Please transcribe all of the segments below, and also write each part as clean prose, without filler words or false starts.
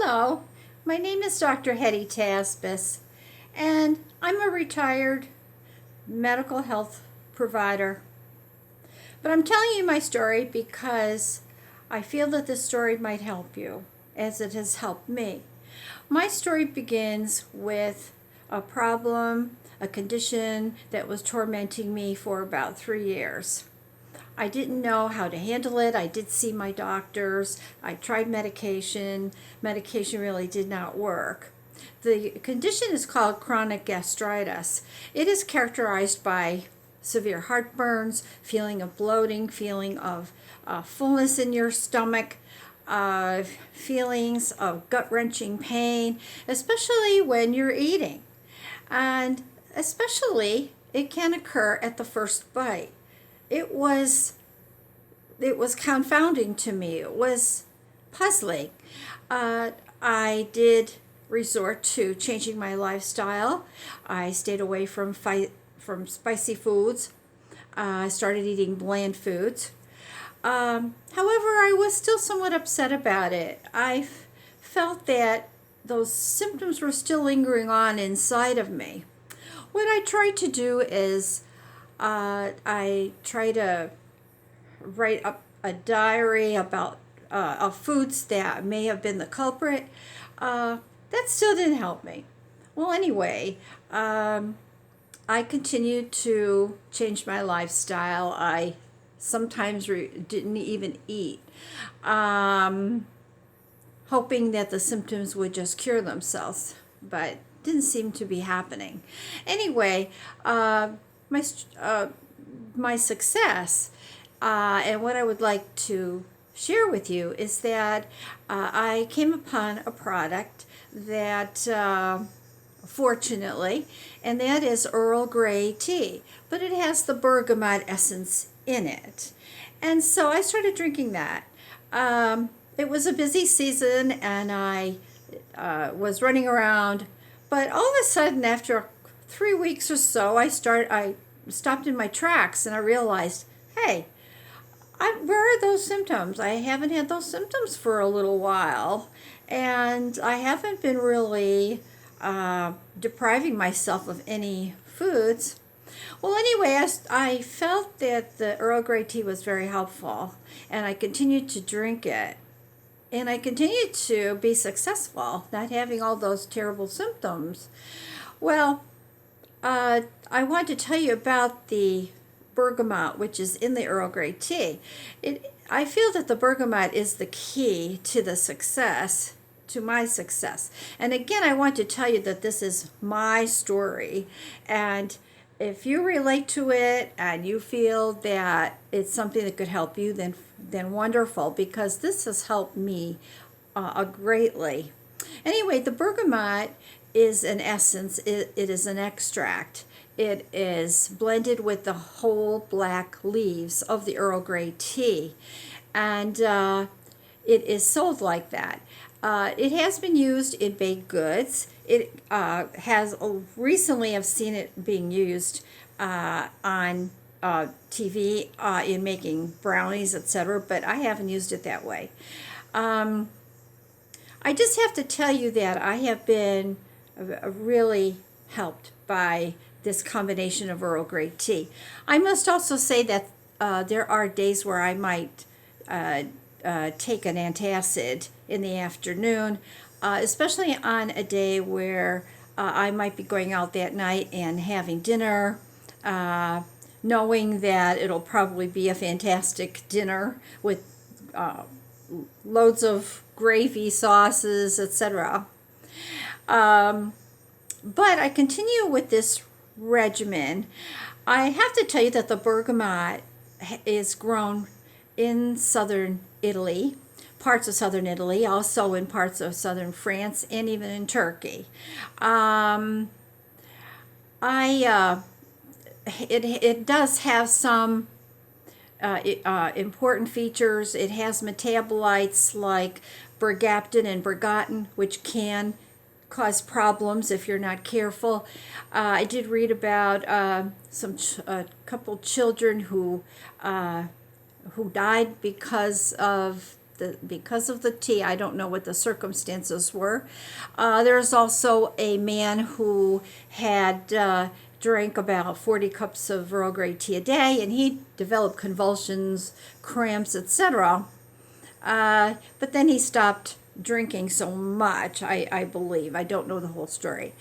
Hello, my name is Dr. Hetty Taspis, and I'm a retired medical health provider. But I'm telling you my story because I feel that this story might help you, as it has helped me. My story begins with a problem, a condition that was tormenting me for about 3 years. I didn't know how to handle it. I did see my doctors. I tried medication. Medication really did not work. The condition is called chronic gastritis. It is characterized by severe heartburns, feeling of bloating, feeling of fullness in your stomach, feelings of gut-wrenching pain, especially when you're eating. And especially, it can occur at the first bite. It was confounding to me. It was puzzling. I did resort to changing my lifestyle. I stayed away from spicy foods. I started eating bland foods. However, I was still somewhat upset about it. I felt that those symptoms were still lingering on inside of me. What I tried to do is I try to write up a diary about of foods that may have been the culprit. That still didn't help me. Well, anyway, I continued to change my lifestyle. I sometimes didn't even eat, hoping that the symptoms would just cure themselves, but didn't seem to be happening. Anyway, my success and what I would like to share with you is that I came upon a product that fortunately, and that is Earl Grey Tea, but it has the bergamot essence in it. And so I started drinking that. It was a busy season and I was running around, but all of a sudden after 3 weeks or so, I stopped in my tracks and I realized, hey, where are those symptoms? I haven't had those symptoms for a little while, and I haven't been really depriving myself of any foods. Well, anyway, I felt that the Earl Grey Tea was very helpful, and I continued to drink it. And I continued to be successful, not having all those terrible symptoms. Well, I want to tell you about the bergamot, which is in the Earl Grey Tea. I feel that the bergamot is the key to my success. And again, I want to tell you that this is my story. And if you relate to it and you feel that it's something that could help you, then wonderful, because this has helped me greatly. Anyway, the bergamot is an essence. It is an extract. It is blended with the whole black leaves of the Earl Grey Tea, and it is sold like that. It has been used in baked goods. It recently I've seen it being used on TV in making brownies, etc., but I haven't used it that way. I just have to tell you that I have been really helped by this combination of Earl Grey Tea. I must also say that there are days where I might take an antacid in the afternoon, especially on a day where I might be going out that night and having dinner, knowing that it'll probably be a fantastic dinner with loads of gravy, sauces, etc. But I continue with this regimen. I have to tell you that the bergamot is grown in southern Italy, parts of southern Italy, also in parts of southern France, and even in Turkey. It does have some important features. It has metabolites like bergaptan and bergotin, which can cause problems if you're not careful. I did read about a couple children who died because of because of the tea. I don't know what the circumstances were. There's also a man who had drank about 40 cups of Earl Grey tea a day, and he developed convulsions, cramps, etc. But then he stopped drinking so much, I believe. I don't know the whole story.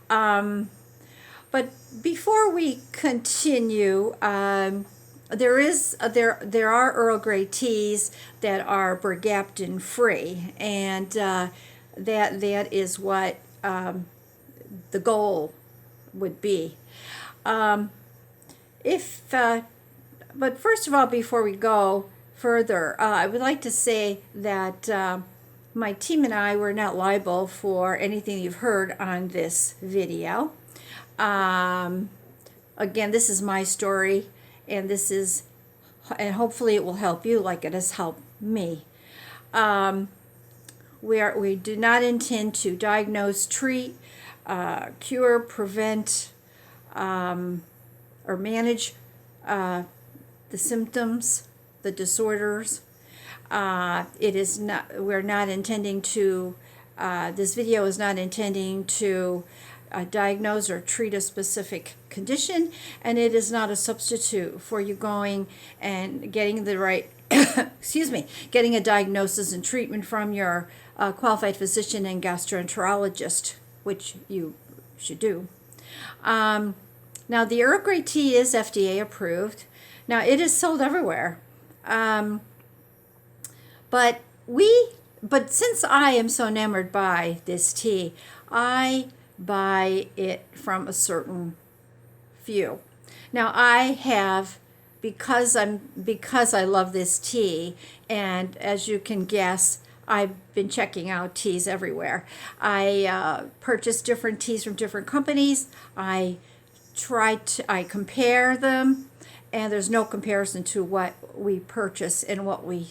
But before we continue, there are Earl Grey teas that are bergaptin free, and that is what the goal would be. But first of all, before we go further, I would like to say that my team and I were not liable for anything you've heard on this video. Again, this is my story, and hopefully it will help you like it has helped me. We do not intend to diagnose, treat, cure, prevent, or manage the symptoms, the disorders. It is not. We're not intending to. This video is not intending to diagnose or treat a specific condition, and it is not a substitute for you going and getting the right. Getting a diagnosis and treatment from your qualified physician and gastroenterologist, which you should do. Now, the Earl Grey tea is FDA approved. Now, it is sold everywhere. But since I am so enamored by this tea, I buy it from a certain few. Now, I have, because I love this tea, and as you can guess, I've been checking out teas everywhere. I purchase different teas from different companies. I compare them, and there's no comparison to what we purchase and what we